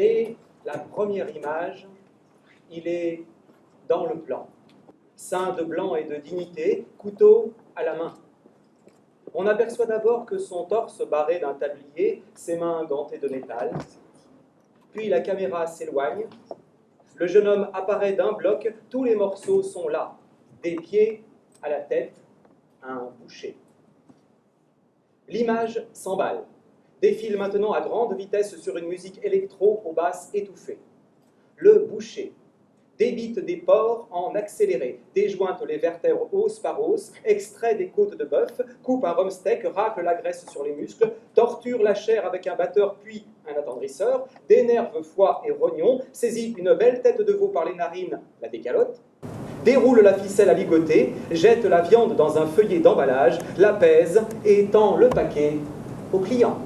Dès la première image, il est dans le plan. Ceint de blanc et de dignité, couteau à la main. On aperçoit d'abord que son torse barré d'un tablier, ses mains gantées de métal. Puis la caméra s'éloigne. Le jeune homme apparaît d'un bloc. Tous les morceaux sont là. Des pieds à la tête, un boucher. L'image s'emballe. Défile maintenant à grande vitesse sur une musique électro aux basses étouffées. Le boucher débite des porcs en accéléré, déjointe les vertèbres os par os, extrait des côtes de bœuf, coupe un rumsteak, racle la graisse sur les muscles, torture la chair avec un batteur puis un attendrisseur, dénerve foie et rognon, saisit une belle tête de veau par les narines, la décalote, déroule la ficelle à ligoter, jette la viande dans un feuillet d'emballage, la pèse et tend le paquet au client.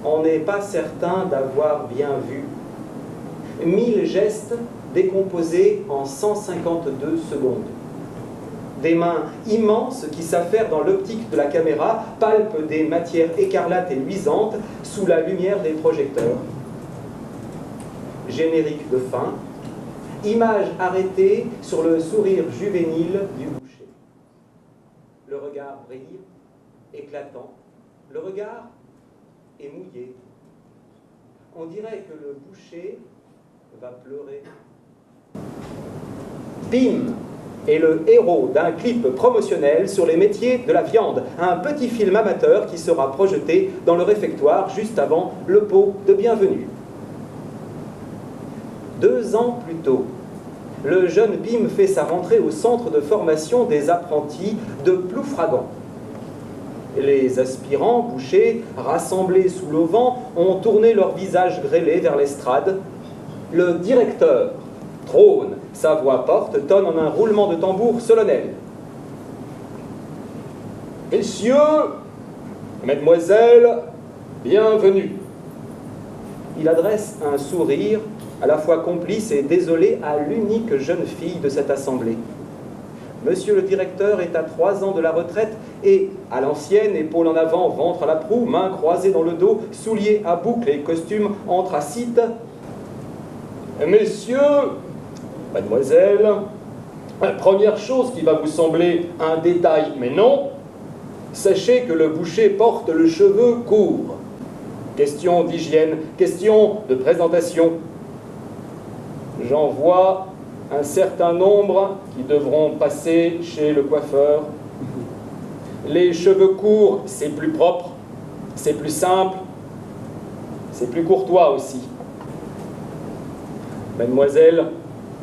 On n'est pas certain d'avoir bien vu. 1000 gestes décomposés en 152 secondes. Des mains immenses qui s'affairent dans l'optique de la caméra palpent des matières écarlates et luisantes sous la lumière des projecteurs. Générique de fin, image arrêtée sur le sourire juvénile du boucher. Le regard brille, éclatant. Le regard est mouillé. On dirait que le boucher va pleurer. Pim est le héros d'un clip promotionnel sur les métiers de la viande, un petit film amateur qui sera projeté dans le réfectoire juste avant le pot de bienvenue. 2 ans plus tôt, le jeune Pim fait sa rentrée au centre de formation des apprentis de Ploufragan. Les aspirants, bouchers, rassemblés sous l'auvent, ont tourné leur visage grêlé vers l'estrade. Le directeur trône, sa voix porte, tonne en un roulement de tambour solennel. Messieurs, mesdemoiselles, bienvenue. Il adresse un sourire à la fois complice et désolé à l'unique jeune fille de cette assemblée. Monsieur le directeur est à 3 ans de la retraite et, à l'ancienne, épaules en avant, ventre à la proue, mains croisées dans le dos, souliers à boucles et costume anthracite. Messieurs, mademoiselle, la première chose qui va vous sembler un détail, mais non, sachez que le boucher porte le cheveu court. Question d'hygiène, question de présentation. J'en vois un certain nombre qui devront passer chez le coiffeur. Les cheveux courts, c'est plus propre, c'est plus simple, c'est plus courtois aussi. Mademoiselle,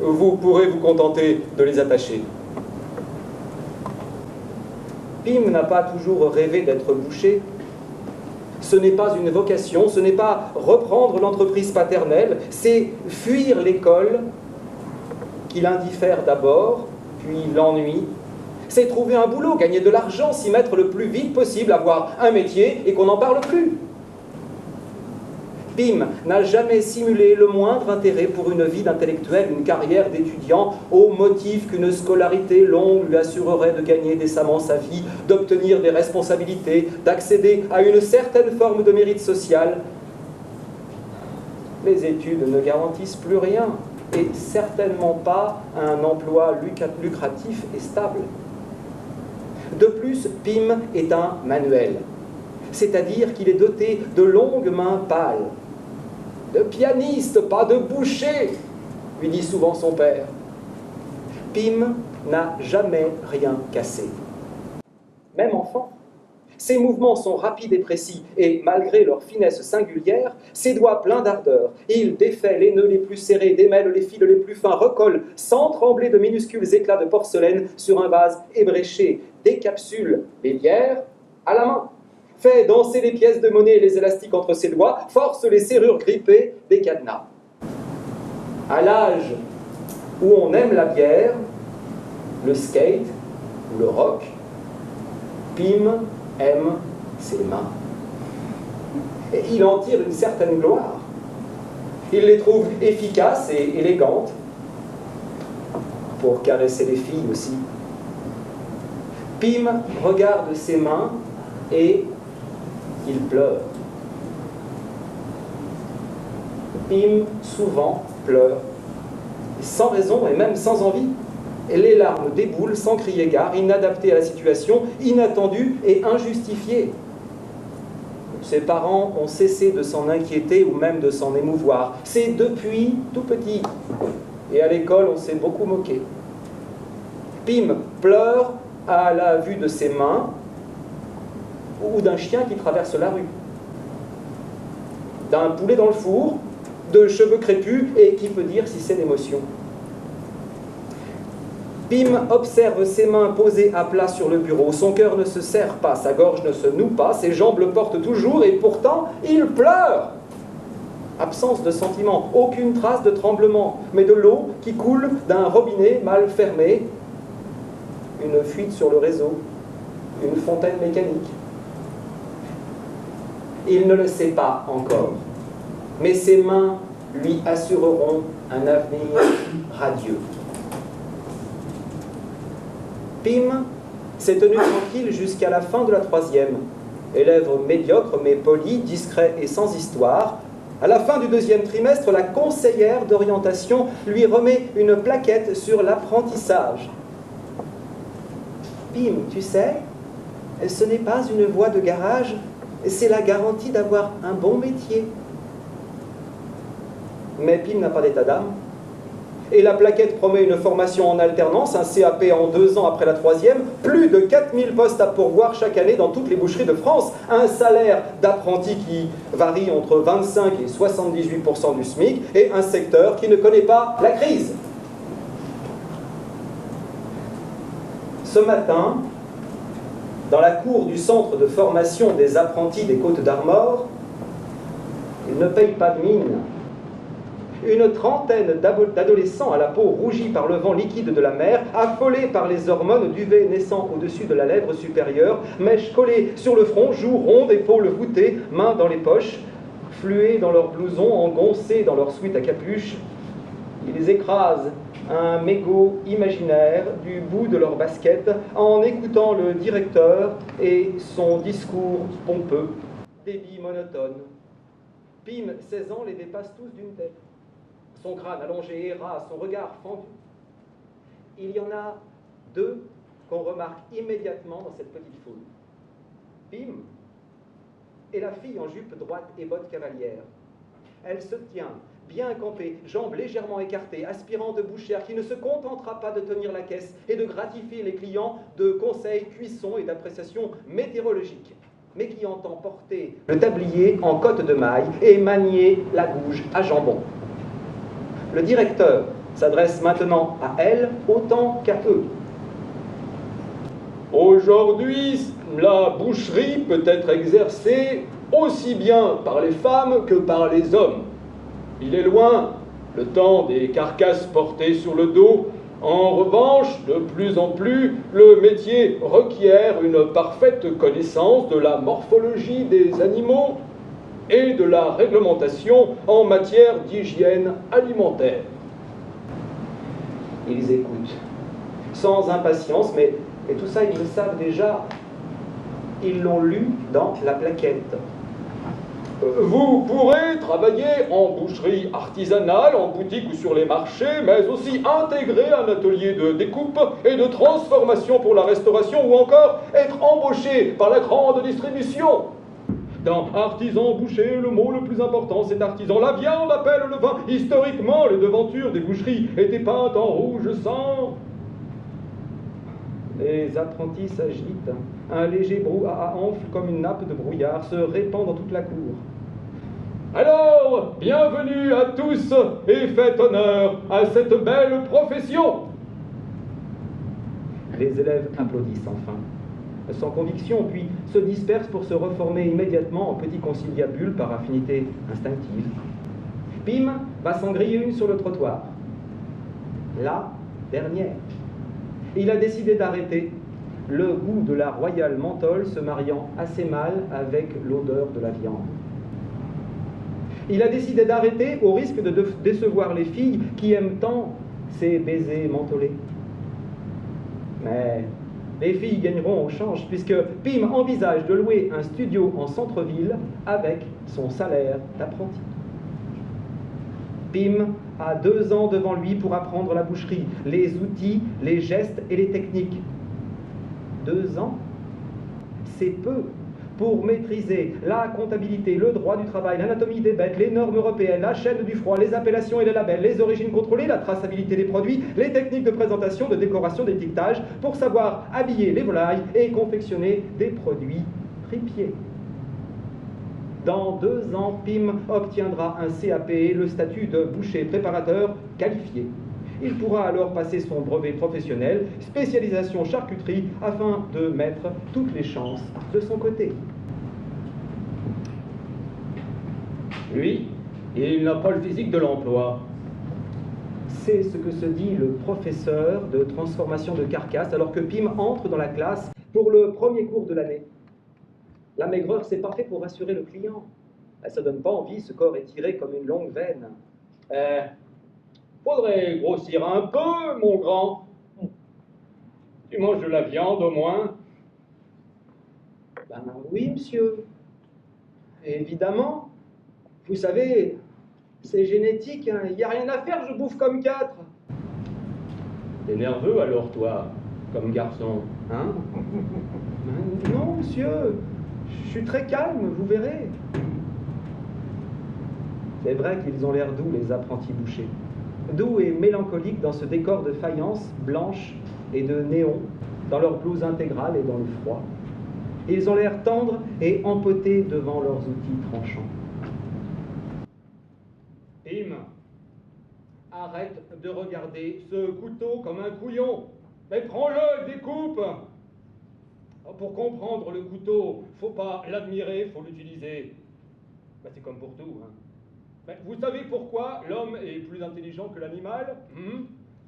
vous pourrez vous contenter de les attacher. Pim n'a pas toujours rêvé d'être boucher. Ce n'est pas une vocation, ce n'est pas reprendre l'entreprise paternelle, c'est fuir l'école qui l'indiffère d'abord, puis l'ennuie. C'est trouver un boulot, gagner de l'argent, s'y mettre le plus vite possible, avoir un métier et qu'on n'en parle plus. Pim n'a jamais simulé le moindre intérêt pour une vie d'intellectuel, une carrière d'étudiant, au motif qu'une scolarité longue lui assurerait de gagner décemment sa vie, d'obtenir des responsabilités, d'accéder à une certaine forme de mérite social. Les études ne garantissent plus rien, et certainement pas un emploi lucratif et stable. De plus, Pim est un manuel, c'est-à-dire qu'il est doté de longues mains pâles. De pianiste, pas de boucher, lui dit souvent son père. Pim n'a jamais rien cassé. Même enfant, ses mouvements sont rapides et précis, et malgré leur finesse singulière, ses doigts pleins d'ardeur, il défait les nœuds les plus serrés, démêle les fils les plus fins, recolle, sans trembler de minuscules éclats de porcelaine sur un vase ébréché, décapsule les bières à la main, fait danser les pièces de monnaie et les élastiques entre ses doigts, force les serrures grippées des cadenas. À l'âge où on aime la bière, le skate ou le rock, Pim aime ses mains. Et il en tire une certaine gloire. Il les trouve efficaces et élégantes, pour caresser les filles aussi. Pim regarde ses mains et il pleure. Pim, souvent, pleure, sans raison et même sans envie. Et les larmes déboulent sans crier gare, inadaptées à la situation, inattendues et injustifiées. Ses parents ont cessé de s'en inquiéter ou même de s'en émouvoir. C'est depuis tout petit. Et à l'école, on s'est beaucoup moqué. Pim pleure à la vue de ses mains ou d'un chien qui traverse la rue, d'un poulet dans le four, de cheveux crépus, et qui peut dire si c'est l'émotion. Pim observe ses mains posées à plat sur le bureau. Son cœur ne se serre pas, sa gorge ne se noue pas, ses jambes le portent toujours, et pourtant, il pleure. Absence de sentiment, aucune trace de tremblement, mais de l'eau qui coule d'un robinet mal fermé, une fuite sur le réseau, une fontaine mécanique. Il ne le sait pas encore, mais ses mains lui assureront un avenir radieux. Pim s'est tenu tranquille jusqu'à la fin de la 3e. Élève médiocre mais poli, discret et sans histoire. À la fin du 2e trimestre, la conseillère d'orientation lui remet une plaquette sur l'apprentissage. Pim, tu sais, ce n'est pas une voie de garage, c'est la garantie d'avoir un bon métier. Mais Pim n'a pas d'état d'âme. Et la plaquette promet une formation en alternance, un CAP en 2 ans après la 3e, plus de 4000 postes à pourvoir chaque année dans toutes les boucheries de France, un salaire d'apprenti qui varie entre 25 et 78% du SMIC, et un secteur qui ne connaît pas la crise. Ce matin, dans la cour du centre de formation des apprentis des Côtes d'Armor, ils ne payent pas de mine. Une trentaine d'adolescents à la peau rougie par le vent liquide de la mer, affolés par les hormones, duvet naissant au-dessus de la lèvre supérieure, mèches collées sur le front, joues rondes, épaules voûtées, mains dans les poches, flués dans leurs blousons, engoncés dans leur sweat à capuche. Ils écrasent un mégot imaginaire du bout de leur basket en écoutant le directeur et son discours pompeux, débit monotone. Pim, 16 ans, les dépasse tous d'une tête. Son crâne allongé et ras, son regard fendu. Il y en a 2 qu'on remarque immédiatement dans cette petite foule. Pim et la fille en jupe droite et bottes cavalières. Elle se tient, bien campée, jambes légèrement écartées, aspirante bouchère, qui ne se contentera pas de tenir la caisse et de gratifier les clients de conseils, cuissons et d'appréciations météorologiques, mais qui entend porter le tablier en cotte de maille et manier la gouge à jambon. Le directeur s'adresse maintenant à elle autant qu'à eux. Aujourd'hui, la boucherie peut être exercée aussi bien par les femmes que par les hommes. Il est loin le temps des carcasses portées sur le dos. En revanche, de plus en plus, le métier requiert une parfaite connaissance de la morphologie des animaux et de la réglementation en matière d'hygiène alimentaire. Ils écoutent, sans impatience, mais tout ça, ils le savent déjà. Ils l'ont lu dans la plaquette. Vous pourrez travailler en boucherie artisanale, en boutique ou sur les marchés, mais aussi intégrer un atelier de découpe et de transformation pour la restauration, ou encore être embauché par la grande distribution. Dans artisan boucher, le mot le plus important, c'est artisan. La viande appelle le vin. Historiquement, les devantures des boucheries étaient peintes en rouge sang. Les apprentis s'agitent. Un léger brouhaha enfle comme une nappe de brouillard, se répand dans toute la cour. Alors, bienvenue à tous et faites honneur à cette belle profession. Les élèves applaudissent enfin, sans conviction, puis se dispersent pour se reformer immédiatement en petits conciliabules par affinité instinctive. Pim va s'en griller une sur le trottoir. La dernière. Il a décidé d'arrêter, le goût de la royale menthol se mariant assez mal avec l'odeur de la viande. Il a décidé d'arrêter au risque de décevoir les filles qui aiment tant ces baisers mentholés. Mais les filles gagneront au change, puisque Pim envisage de louer un studio en centre-ville avec son salaire d'apprenti. Pim a 2 ans devant lui pour apprendre la boucherie, les outils, les gestes et les techniques. 2 ans, c'est peu pour maîtriser la comptabilité, le droit du travail, l'anatomie des bêtes, les normes européennes, la chaîne du froid, les appellations et les labels, les origines contrôlées, la traçabilité des produits, les techniques de présentation, de décoration, d'étiquetage, pour savoir habiller les volailles et confectionner des produits tripiers. Dans 2 ans, Pim obtiendra un CAP, le statut de boucher préparateur qualifié. Il pourra alors passer son brevet professionnel, spécialisation charcuterie, afin de mettre toutes les chances de son côté. Lui, il n'a pas le physique de l'emploi. C'est ce que se dit le professeur de transformation de carcasse alors que Pim entre dans la classe pour le premier cours de l'année. La maigreur, c'est parfait pour rassurer le client. Ça donne pas envie, ce corps étiré comme une longue veine. Faudrait grossir un peu, mon grand. Tu manges de la viande au moins? Ben oui, monsieur. Évidemment. Vous savez, c'est génétique, hein. Il n'y a rien à faire, je bouffe comme 4. T'es nerveux alors, toi, comme garçon? Hein? Ben non, monsieur. Je suis très calme, vous verrez. C'est vrai qu'ils ont l'air doux, les apprentis bouchers. Doux et mélancoliques dans ce décor de faïence blanche et de néon, dans leur blouse intégrale et dans le froid. Ils ont l'air tendres et empotés devant leurs outils tranchants. Pim, arrête de regarder ce couteau comme un couillon. Mais prends-le, découpe. Pour comprendre le couteau, faut pas l'admirer, faut l'utiliser. Ben, c'est comme pour tout, hein. Ben, vous savez pourquoi l'homme est plus intelligent que l'animal?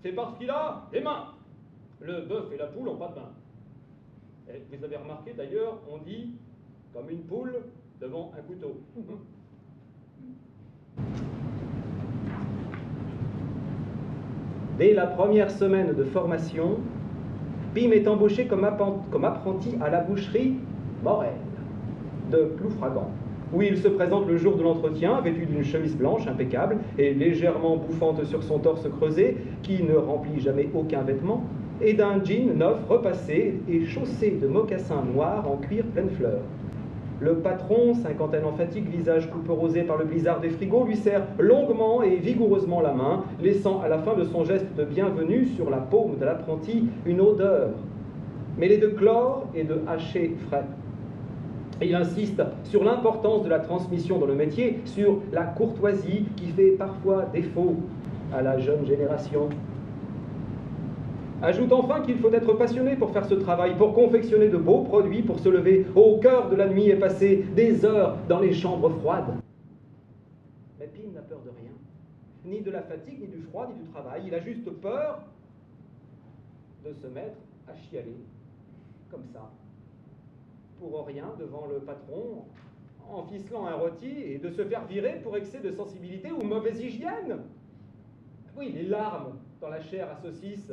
C'est parce qu'il a des mains. Le bœuf et la poule n'ont pas de mains. Et vous avez remarqué d'ailleurs, on dit comme une poule devant un couteau. Dès la première semaine de formation, Pim est embauché comme apprenti à la boucherie Morel de Ploufragan, où il se présente le jour de l'entretien, vêtu d'une chemise blanche impeccable et légèrement bouffante sur son torse creusé, qui ne remplit jamais aucun vêtement, et d'un jean neuf repassé et chaussé de mocassins noirs en cuir pleine fleur. Le patron, cinquantaine en fatigue, visage couperosé par le blizzard des frigos, lui serre longuement et vigoureusement la main, laissant à la fin de son geste de bienvenue sur la paume de l'apprenti une odeur, mêlée de chlore et de haché frais. Il insiste sur l'importance de la transmission dans le métier, sur la courtoisie qui fait parfois défaut à la jeune génération. Ajoute enfin qu'il faut être passionné pour faire ce travail, pour confectionner de beaux produits, pour se lever au cœur de la nuit et passer des heures dans les chambres froides. Mais Pim n'a peur de rien, ni de la fatigue, ni du froid, ni du travail. Il a juste peur de se mettre à chialer, comme ça, pour rien devant le patron, en ficelant un rôti et de se faire virer pour excès de sensibilité ou mauvaise hygiène. Oui, les larmes dans la chair à saucisse,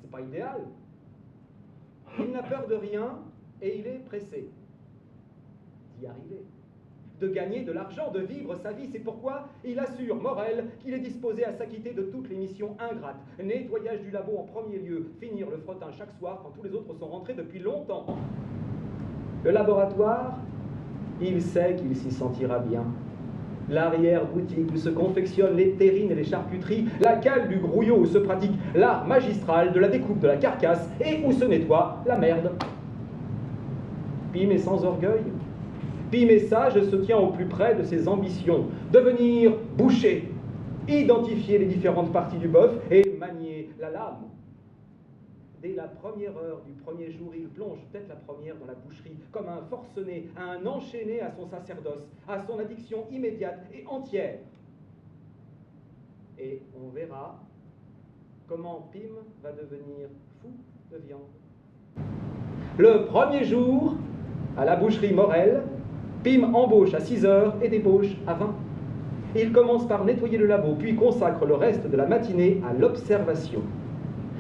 c'est pas idéal. Il n'a peur de rien et il est pressé d'y arriver, de gagner de l'argent, de vivre sa vie. C'est pourquoi il assure, Morel, qu'il est disposé à s'acquitter de toutes les missions ingrates. Nettoyage du labo en premier lieu, finir le frottin chaque soir quand tous les autres sont rentrés depuis longtemps. Le laboratoire, il sait qu'il s'y sentira bien. L'arrière-boutique où se confectionnent les terrines et les charcuteries, la cale du grouillot où se pratique l'art magistral de la découpe de la carcasse et où se nettoie la merde. Pim est sans orgueil. Pim est sage et se tient au plus près de ses ambitions. Devenir boucher, identifier les différentes parties du bœuf et manier la lame. Dès la première heure du premier jour, il plonge tête la première dans la boucherie, comme un forcené, un enchaîné à son sacerdoce, à son addiction immédiate et entière. Et on verra comment Pim va devenir fou de viande. Le premier jour, à la boucherie Morel, Pim embauche à 6 heures et débauche à 20. Il commence par nettoyer le labo, puis consacre le reste de la matinée à l'observation.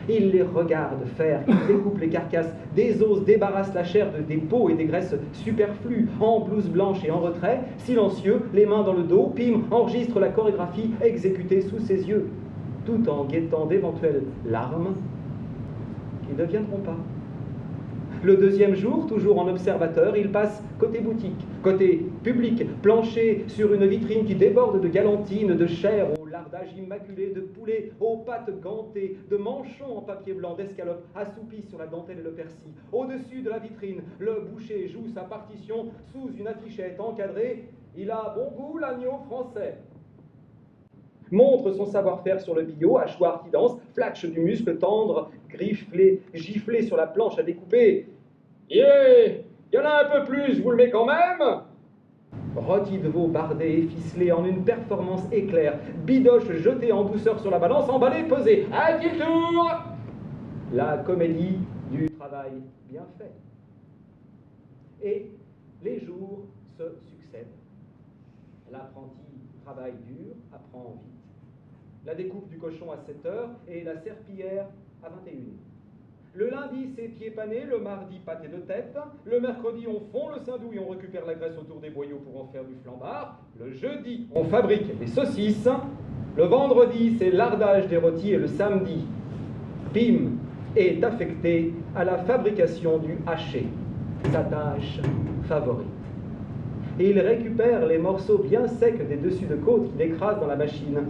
Il les regarde faire, il découpe les carcasses des os, débarrasse la chair des peaux et des graisses superflues, en blouse blanche et en retrait, silencieux, les mains dans le dos, Pym enregistre la chorégraphie exécutée sous ses yeux, tout en guettant d'éventuelles larmes qui ne viendront pas. Le deuxième jour, toujours en observateur, il passe côté boutique, côté public, planché sur une vitrine qui déborde de galantines, de chair au lardage immaculé, de poulet aux pattes gantées, de manchons en papier blanc, d'escalopes assoupis sur la dentelle et le persil. Au-dessus de la vitrine, le boucher joue sa partition sous une affichette encadrée. Il a bon goût, l'agneau français. Montre son savoir-faire sur le billot, hachoir qui danse, flatche du muscle tendre, giflé sur la planche à découper. Yeah, y en a un peu plus, je vous le mets quand même. Rôti de veau bardé et ficelé en une performance éclair, bidoche jetée en douceur sur la balance, emballé, pesé. À qui le tour? La comédie du travail bien fait. Et les jours se succèdent. L'apprenti travaille dur, apprend vite. La découpe du cochon à 7 heures et la serpillière à 21. Le lundi, c'est pieds panés, le mardi, pâté de tête. Le mercredi, on fond le saindoux et on récupère la graisse autour des boyaux pour en faire du flambard. Le jeudi, on fabrique les saucisses. Le vendredi, c'est lardage des rôtis et le samedi, Pym est affecté à la fabrication du haché, sa tâche favorite. Et il récupère les morceaux bien secs des dessus de côte qu'il écrase dans la machine.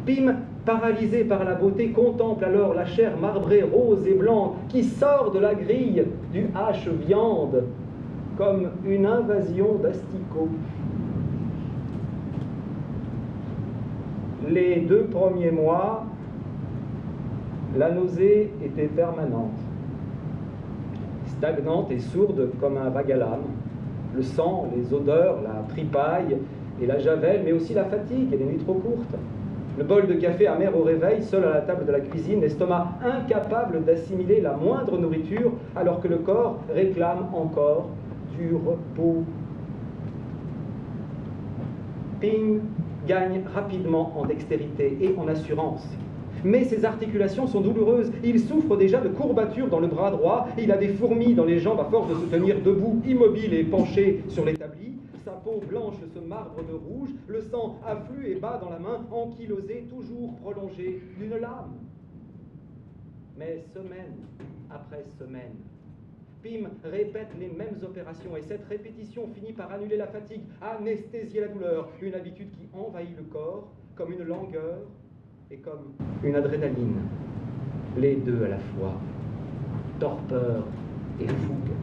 Pym, paralysé par la beauté, contemple alors la chair marbrée, rose et blanche, qui sort de la grille du hache-viande, comme une invasion d'asticots. Les 2 premiers mois, la nausée était permanente, stagnante et sourde comme un vague à l'âme. Le sang, les odeurs, la tripaille et la javel, mais aussi la fatigue et les nuits trop courtes. Le bol de café amer au réveil, seul à la table de la cuisine, l'estomac incapable d'assimiler la moindre nourriture, alors que le corps réclame encore du repos. Pym gagne rapidement en dextérité et en assurance. Mais ses articulations sont douloureuses. Il souffre déjà de courbatures dans le bras droit. Il a des fourmis dans les jambes à force de se tenir debout, immobile et penché sur l'établi. Sa peau blanche se marbre de rouge. Le sang afflue et bat dans la main, ankylosé, toujours prolongé d'une lame. Mais semaine après semaine, Pym répète les mêmes opérations et cette répétition finit par annuler la fatigue, anesthésier la douleur, une habitude qui envahit le corps comme une langueur et comme une adrénaline, les deux à la fois, torpeur et fougue.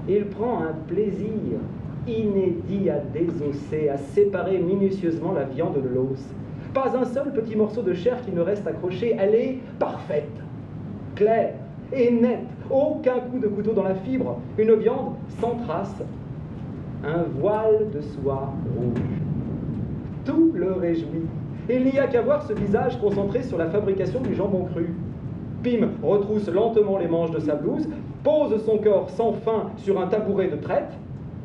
Il prend un plaisir inédit à désosser, à séparer minutieusement la viande de l'os. Pas un seul petit morceau de chair qui ne reste accroché, elle est parfaite, claire et nette, aucun coup de couteau dans la fibre, une viande sans trace, un voile de soie rouge. Tout le réjouit. Il n'y a qu'à voir ce visage concentré sur la fabrication du jambon cru. Pym retrousse lentement les manches de sa blouse, pose son corps sans fin sur un tabouret de traite,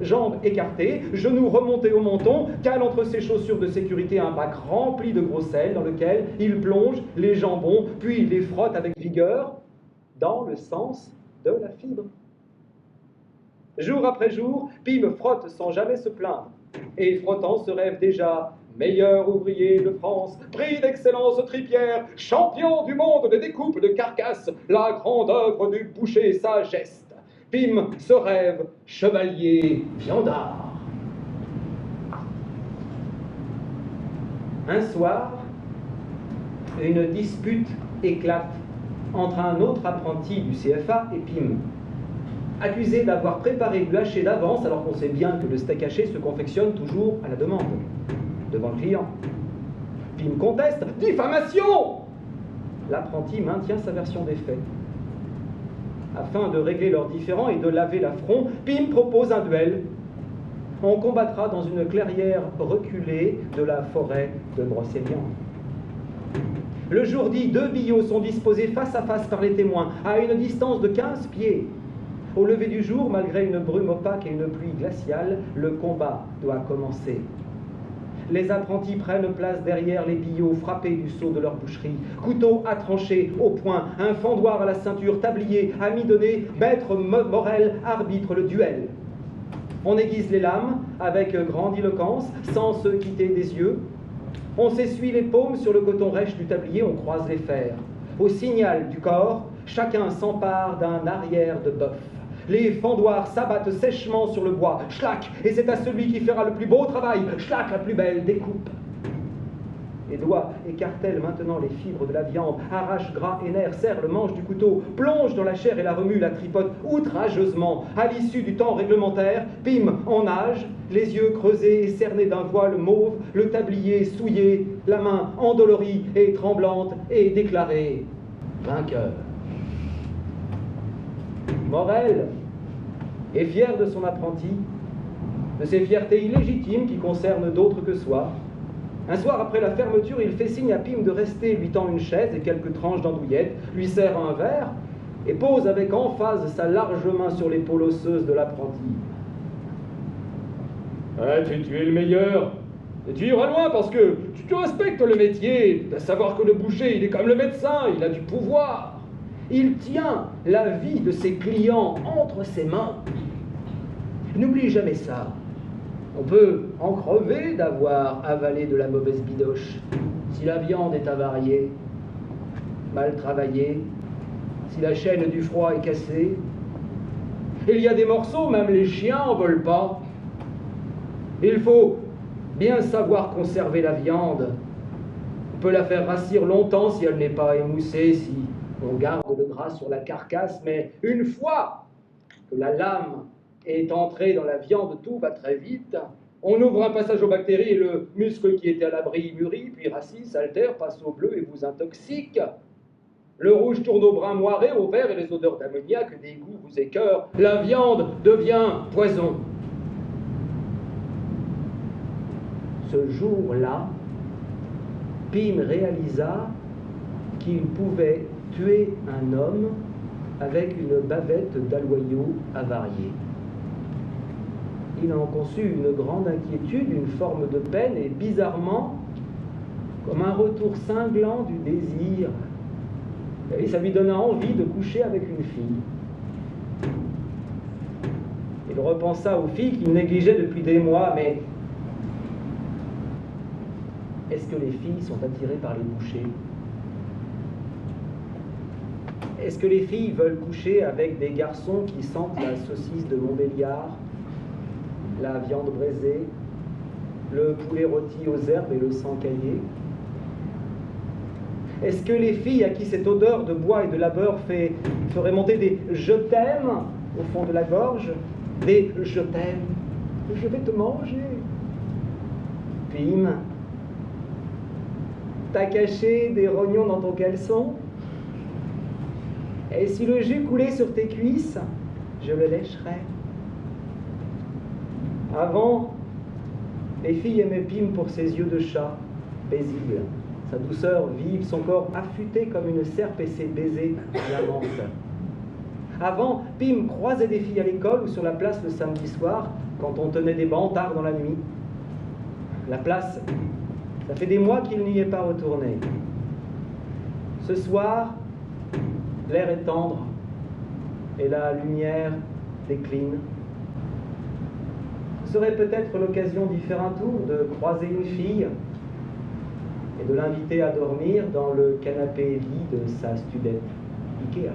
jambes écartées, genoux remontés au menton, cale entre ses chaussures de sécurité un bac rempli de gros sel dans lequel il plonge les jambons, puis les frotte avec vigueur dans le sens de la fibre. Jour après jour, Pym frotte sans jamais se plaindre, et frottant se rêve déjà meilleur ouvrier de France, prix d'excellence tripière, champion du monde des découpes de carcasses, la grande œuvre du boucher, sa geste. Pym se rêve chevalier viandard. Un soir, une dispute éclate entre un autre apprenti du CFA et Pym. Accusé d'avoir préparé du haché d'avance, alors qu'on sait bien que le steak haché se confectionne toujours à la demande, devant le client. Pym conteste, diffamation! L'apprenti maintient sa version des faits. Afin de régler leurs différends et de laver l'affront, Pym propose un duel. On combattra dans une clairière reculée de la forêt de Brocéliande. Le jour dit, 2 billots sont disposés face à face par les témoins, à une distance de 15 pieds. Au lever du jour, malgré une brume opaque et une pluie glaciale, le combat doit commencer. Les apprentis prennent place derrière les billots frappés du sceau de leur boucherie. Couteau à trancher, au poing, un fendoir à la ceinture, tablier, ami donné, maître Morel arbitre le duel. On aiguise les lames avec grandiloquence, sans se quitter des yeux. On s'essuie les paumes sur le coton rêche du tablier, on croise les fers. Au signal du corps, chacun s'empare d'un arrière de bœuf. Les fendoirs s'abattent sèchement sur le bois, schlac, et c'est à celui qui fera le plus beau travail, schlac, la plus belle découpe. Les doigts écartèlent maintenant les fibres de la viande, arrachent gras et nerfs, serrent le manche du couteau, plongent dans la chair et la remuent, la tripotent outrageusement. À l'issue du temps réglementaire, Pim en nage, les yeux creusés et cernés d'un voile mauve, le tablier souillé, la main endolorie et tremblante, et déclaré vainqueur. Morel est fier de son apprenti, de ses fiertés illégitimes qui concernent d'autres que soi. Un soir après la fermeture, il fait signe à Pim de rester, lui tend une chaise et quelques tranches d'andouillette, lui sert un verre et pose avec emphase sa large main sur l'épaule osseuse de l'apprenti. Tu es le meilleur. Et tu iras loin parce que tu respectes le métier, de savoir que le boucher, il est comme le médecin, il a du pouvoir. Il tient la vie de ses clients entre ses mains. N'oublie jamais ça. On peut en crever d'avoir avalé de la mauvaise bidoche. Si la viande est avariée, mal travaillée, si la chaîne du froid est cassée, il y a des morceaux, même les chiens en veulent pas. Il faut bien savoir conserver la viande. On peut la faire rassir longtemps si elle n'est pas émoussée, si on garde le gras sur la carcasse, mais une fois que la lame est entrée dans la viande, tout va très vite. On ouvre un passage aux bactéries et le muscle qui était à l'abri mûrit, puis rassit, s'altère, passe au bleu et vous intoxique. Le rouge tourne au brun moiré, au vert, et les odeurs d'ammoniac, des goûts vous écœurent. La viande devient poison. Ce jour-là, Pim réalisa qu'il pouvait tuer un homme avec une bavette d'aloyaux avariés. Il en conçut une grande inquiétude, une forme de peine, et bizarrement, comme un retour cinglant du désir. Et ça lui donna envie de coucher avec une fille. Il repensa aux filles qu'il négligeait depuis des mois, mais est-ce que les filles sont attirées par les bouchers? Est-ce que les filles veulent coucher avec des garçons qui sentent la saucisse de Montbéliard, la viande braisée, le poulet rôti aux herbes et le sang caillé? Est-ce que les filles à qui cette odeur de bois et de labeur ferait monter des « je t'aime » au fond de la gorge, des « je t'aime, je vais te manger ». Pim, t'as caché des rognons dans ton caleçon? Et si le jus coulait sur tes cuisses, je le lècherais. Avant, les filles aimaient Pim pour ses yeux de chat, paisibles, sa douceur vive, son corps affûté comme une serpe et ses baisers à la menthe. Avant, Pim croisait des filles à l'école ou sur la place le samedi soir, quand on tenait des bancs tard dans la nuit. La place, ça fait des mois qu'il n'y est pas retourné. Ce soir, l'air est tendre et la lumière décline. Ce serait peut-être l'occasion d'y faire un tour, de croiser une fille et de l'inviter à dormir dans le canapé lit de sa studette Ikea.